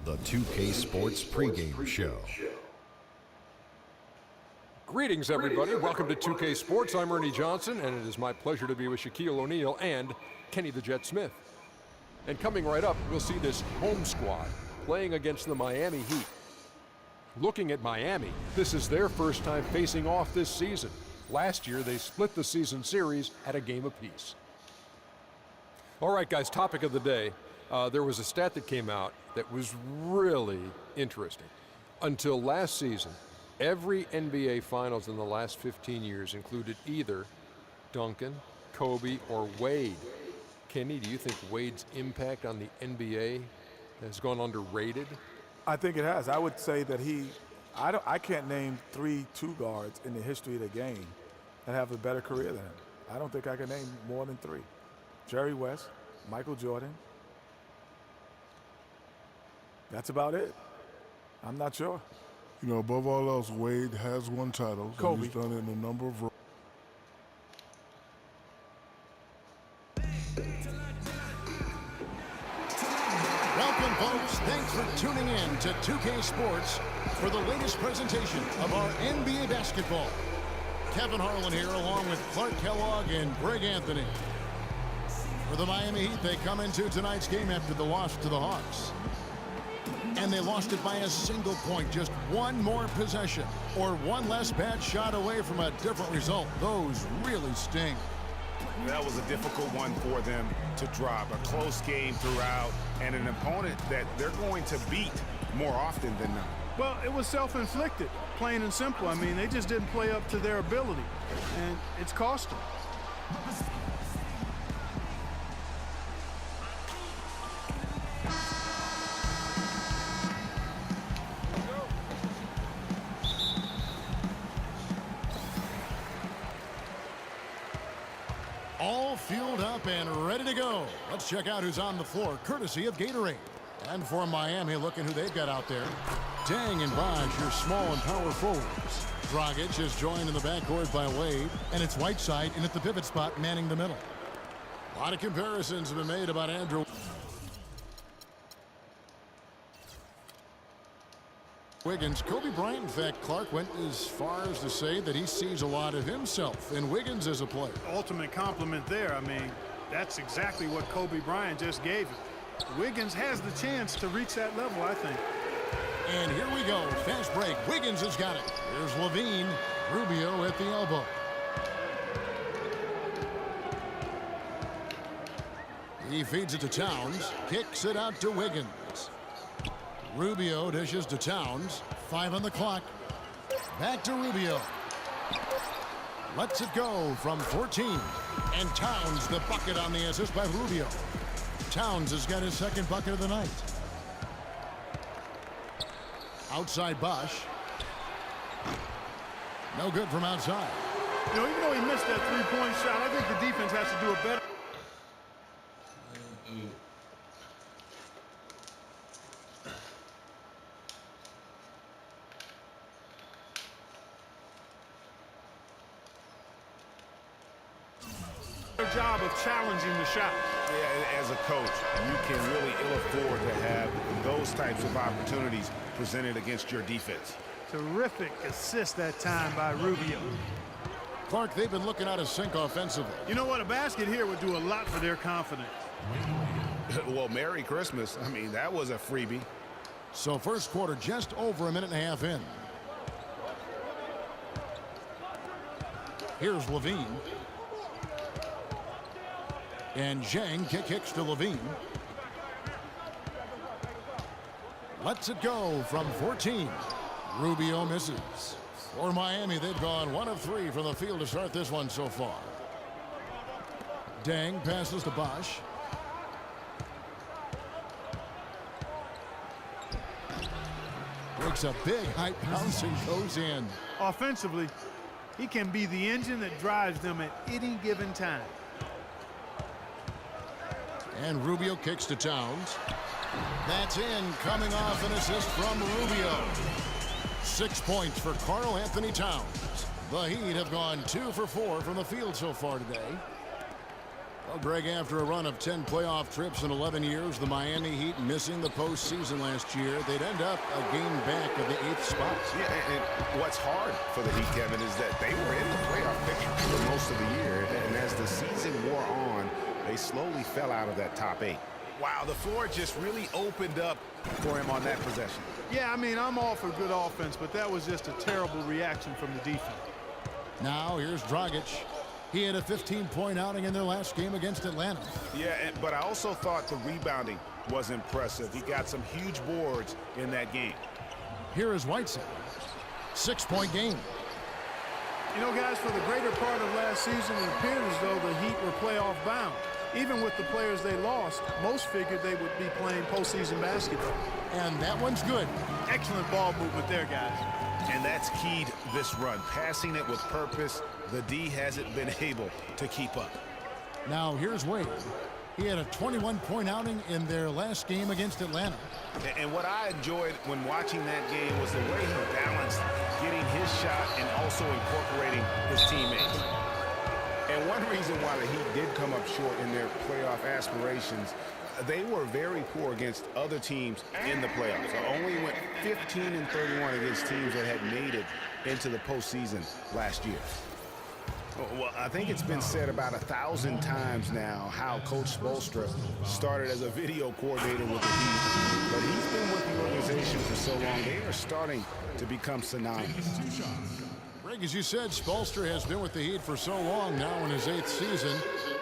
The 2K Sports pregame show. Greetings, everybody. Welcome to 2K Sports. I'm Ernie Johnson, and it is my pleasure to be with Shaquille O'Neal and Kenny the Jet Smith. And coming right up, we'll see this home squad playing against the Miami Heat. Looking at Miami, this is their first time facing off this season. Last year, they split the season series at a game apiece. All right, guys, topic of the day. There was a stat that came out that was really interesting. Until last season, every NBA Finals in the last 15 years included either Duncan, Kobe, or Wade. Kenny, do you think Wade's impact on the NBA has gone underrated? I think it has. I would say that I can't name 3 two guards in the history of the game that have a better career than him. I don't think I can name more than 3. Jerry West, Michael Jordan. That's about it. I'm not sure. You know, above all else, Wade has won titles. Kobe. And he's done it in a number of roles. Welcome, folks. Thanks for tuning in to 2K Sports for the latest presentation of our NBA basketball. Kevin Harlan here, along with Clark Kellogg and Greg Anthony. For the Miami Heat, they come into tonight's game after the loss to the Hawks. And they lost it by a single point, just one more possession or one less bad shot away from a different result. Those really sting. That was a difficult one for them to drop. A close game throughout, and an opponent that they're going to beat more often than not. Well, it was self-inflicted, plain and simple. I mean, they just didn't play up to their ability, and it's cost them. All fueled up and ready to go. Let's check out who's on the floor, courtesy of Gatorade. And for Miami, looking who they've got out there. Dang and Bosh, your small and power forwards. Dragic is joined in the backcourt by Wade, and it's Whiteside in at the pivot spot, manning the middle. A lot of comparisons have been made about Andrew Wiggins. Kobe Bryant, in fact, Clark went as far as to say that he sees a lot of himself in Wiggins as a player. Ultimate compliment there. I mean, that's exactly what Kobe Bryant just gave him. Wiggins has the chance to reach that level, I think. And here we go. Fast break. Wiggins has got it. Here's Levine. Rubio at the elbow. He feeds it to Towns. Kicks it out to Wiggins. Rubio dishes to Towns. 5 on the clock. Back to Rubio. Lets it go from 14. And Towns the bucket on the assist by Rubio. Towns has got his second bucket of the night. Outside Bosh. No good from outside. You know, even though he missed that three-point shot, I think the defense has to do a better. Job of challenging the shot. Yeah, as a coach, you can really ill afford to have those types of opportunities presented against your defense. Terrific assist that time by Rubio. Clark, they've been looking out of sync offensively. You know what? A basket here would do a lot for their confidence. Well, Merry Christmas. I mean, that was a freebie. So first quarter just over a minute and a half in. Here's Levine. And Zhang kicks to Levine. Lets it go from 14. Rubio misses. For Miami, they've gone 1 of 3 from the field to start this one so far. Dang passes to Bosh. Breaks a big high bounce and goes in. Offensively, he can be the engine that drives them at any given time. And Rubio kicks to Towns. That's in, coming off an assist from Rubio. 6 points for Karl Anthony Towns. The Heat have gone 2 for 4 from the field so far today. Well, Greg, after a run of 10 playoff trips in 11 years, the Miami Heat missing the postseason last year, they'd end up a game back of the 8th spot. Yeah, and what's hard for the Heat, Kevin, is that they were in the playoff picture for most of the year, and as the season wore on, they slowly fell out of that top 8. Wow, the floor just really opened up for him on that possession. Yeah, I mean, I'm all for good offense, but that was just a terrible reaction from the defense. Now here's Dragic. He had a 15-point outing in their last game against Atlanta. Yeah, but I also thought the rebounding was impressive. He got some huge boards in that game. Here is Whiteside. 6-point game. You know, guys, for the greater part of last season, it appeared as though the Heat were playoff bound. Even with the players they lost, most figured they would be playing postseason basketball. And that one's good. Excellent ball movement there, guys. And that's keyed this run. Passing it with purpose, the D hasn't been able to keep up. Now here's Wade. He had a 21-point outing in their last game against Atlanta. And what I enjoyed when watching that game was the way he balanced getting his shot and also incorporating his teammates. And one reason why the Heat did come up short in their playoff aspirations, they were very poor against other teams in the playoffs. Only went 15-31 against teams that had made it into the postseason last year. Well, I think it's been said about 1,000 times now how Coach Spoelstra started as a video coordinator with the Heat, but he's been with the organization for so long, they are starting to become synonymous. Greg, as you said, Spoelstra has been with the Heat for so long now in his 8th season.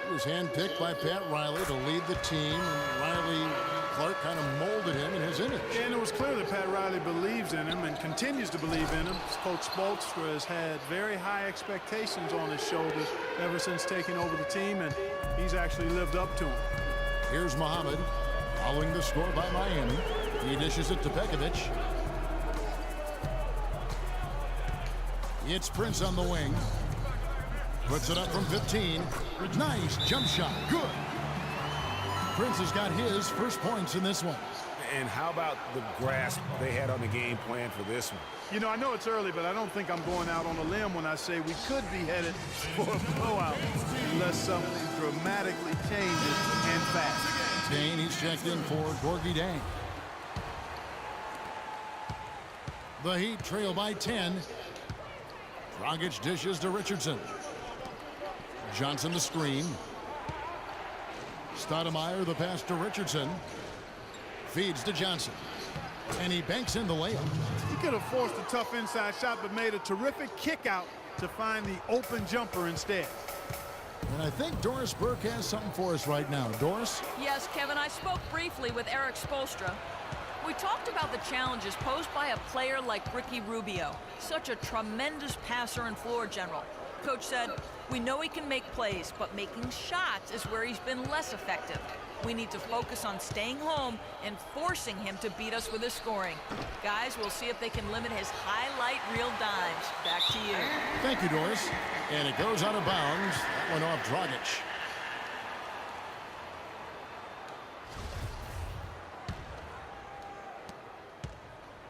He was handpicked by Pat Riley to lead the team, and Riley Clark kind of molded him in his image. And it was clear that Pat Riley believes in him and continues to believe in him. Coach Spoelstra has had very high expectations on his shoulders ever since taking over the team, and he's actually lived up to them. Here's Muhammad, following the score by Miami. He dishes it to Pekovic. It's Prince on the wing. Puts it up from 15. Nice jump shot. Good. Prince has got his first points in this one. And how about the grasp they had on the game plan for this one? You know, I know it's early, but I don't think I'm going out on a limb when I say we could be headed for a blowout unless something dramatically changes and fast. Dane, he's checked in for Gorgie Dang. The Heat trail by 10. Dragic dishes to Richardson. Johnson the screen. Stoudemire the pass to Richardson. Feeds to Johnson. And he banks in the layup. He could have forced a tough inside shot but made a terrific kick out to find the open jumper instead. And I think Doris Burke has something for us right now. Doris? Yes, Kevin, I spoke briefly with Eric Spoelstra. We talked about the challenges posed by a player like Ricky Rubio, such a tremendous passer and floor general. Coach said, we know he can make plays, but making shots is where he's been less effective. We need to focus on staying home and forcing him to beat us with his scoring. Guys, we'll see if they can limit his highlight reel dimes. Back to you. Thank you, Doris. And it goes out of bounds. That went off Dragic.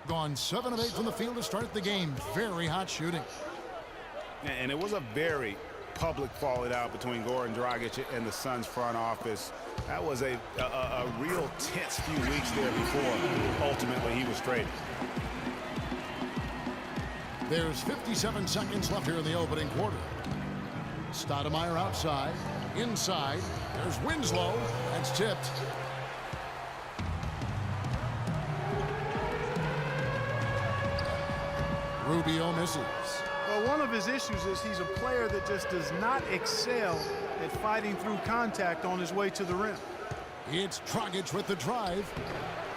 Gone 7 of 8 from the field to start the game. Very hot shooting. And it was a very public falling out between Goran Dragic and the Suns front office. That was a real tense few weeks there before ultimately he was traded. There's 57 seconds left here in the opening quarter. Stoudemire outside. Inside. There's Winslow. That's tipped. Rubio misses. Well, one of his issues is he's a player that just does not excel at fighting through contact on his way to the rim. It's Dragic with the drive.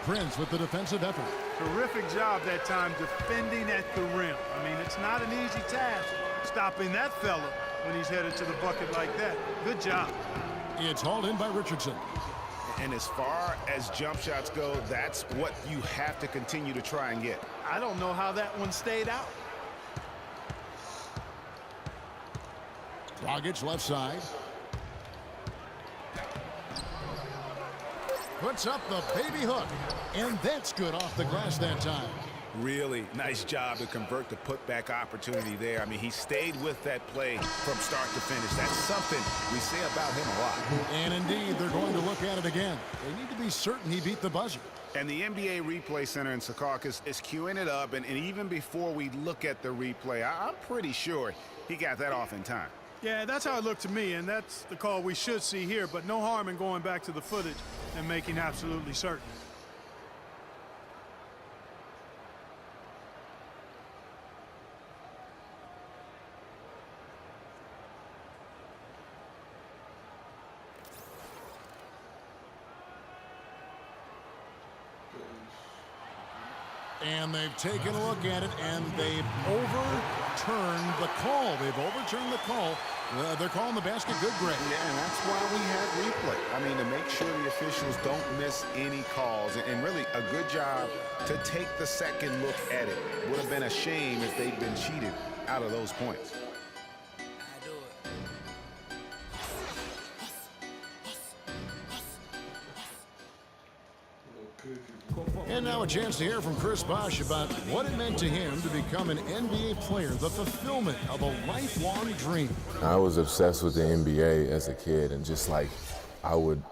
Prince with the defensive effort. Terrific job that time defending at the rim. I mean, it's not an easy task stopping that fella when he's headed to the bucket like that. Good job. It's hauled in by Richardson. And as far as jump shots go, that's what you have to continue to try and get. I don't know how that one stayed out. Dragic left side. Puts up the baby hook. And that's good off the glass that time. Really nice job to convert the putback opportunity there. I mean, he stayed with that play from start to finish. That's something we say about him a lot. And indeed, they're going to look at it again. They need to be certain he beat the buzzer. And the NBA Replay Center in Secaucus is queuing it up. And even before we look at the replay, I'm pretty sure he got that off in time. Yeah, that's how it looked to me, and that's the call we should see here, but no harm in going back to the footage and making absolutely certain. And they've taken a look at it, and they've overturned the call. They've overturned the call. They're calling the basket good, Greg. Yeah, and that's why we have replay. I mean, to make sure the officials don't miss any calls. And really a good job to take the second look at it. Would have been a shame if they'd been cheated out of those points. And now a chance to hear from Chris Bosh about what it meant to him to become an NBA player, the fulfillment of a lifelong dream. I was obsessed with the NBA as a kid, and just like I would.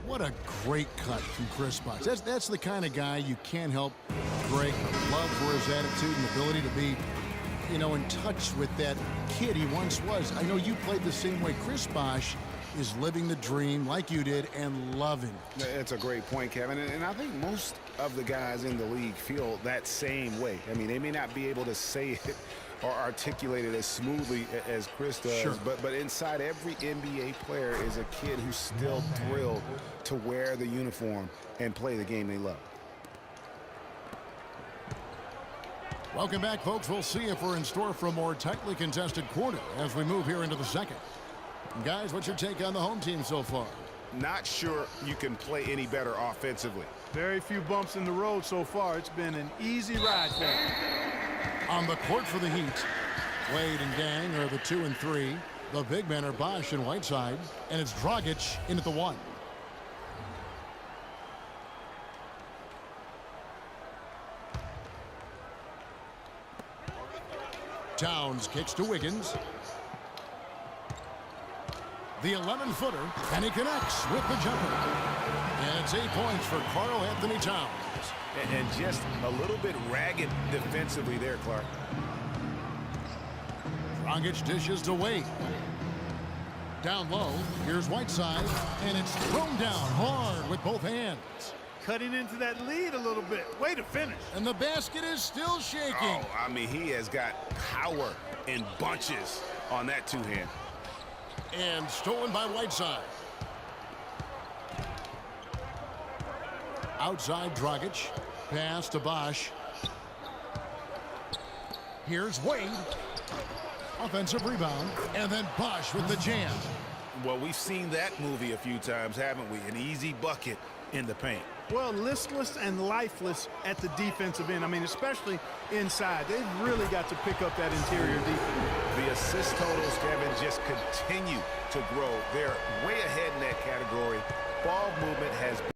What a great cut from Chris Bosh. That's the kind of guy you can't help, Greg, love for his attitude and ability to be, you know, in touch with that kid he once was. I know you played the same way. Chris Bosh is living the dream like you did and loving it. It's a great point, Kevin. And I think most of the guys in the league feel that same way. I mean, they may not be able to say it or articulate it as smoothly as Chris does, sure. but inside every NBA player is a kid who's still thrilled to wear the uniform and play the game they love. Welcome back, folks. We'll see if we're in store for a more tightly contested quarter as we move here into the second. Guys, what's your take on the home team so far? Not sure you can play any better offensively. Very few bumps in the road so far. It's been an easy ride for them. On the court for the Heat, Wade and Gang are the 2 and 3. The big men are Bosh and Whiteside, and it's Dragic in at the 1. Towns kicks to Wiggins. The 11-footer, and he connects with the jumper. And it's 8 points for Karl Anthony Towns. And just a little bit ragged defensively there, Clark. Dragic dishes to Wade. Down low, here's Whiteside, and it's thrown down hard with both hands. Cutting into that lead a little bit. Way to finish. And the basket is still shaking. Oh, I mean, he has got power in bunches on that two-hand. And stolen by Whiteside. Outside Dragic. Pass to Bosh. Here's Wade. Offensive rebound. And then Bosh with the jam. Well, we've seen that movie a few times, haven't we? An easy bucket in the paint. Well, listless and lifeless at the defensive end. I mean, especially inside. They've really got to pick up that interior defense. The assist totals, Kevin, just continue to grow. They're way ahead in that category. Ball movement has been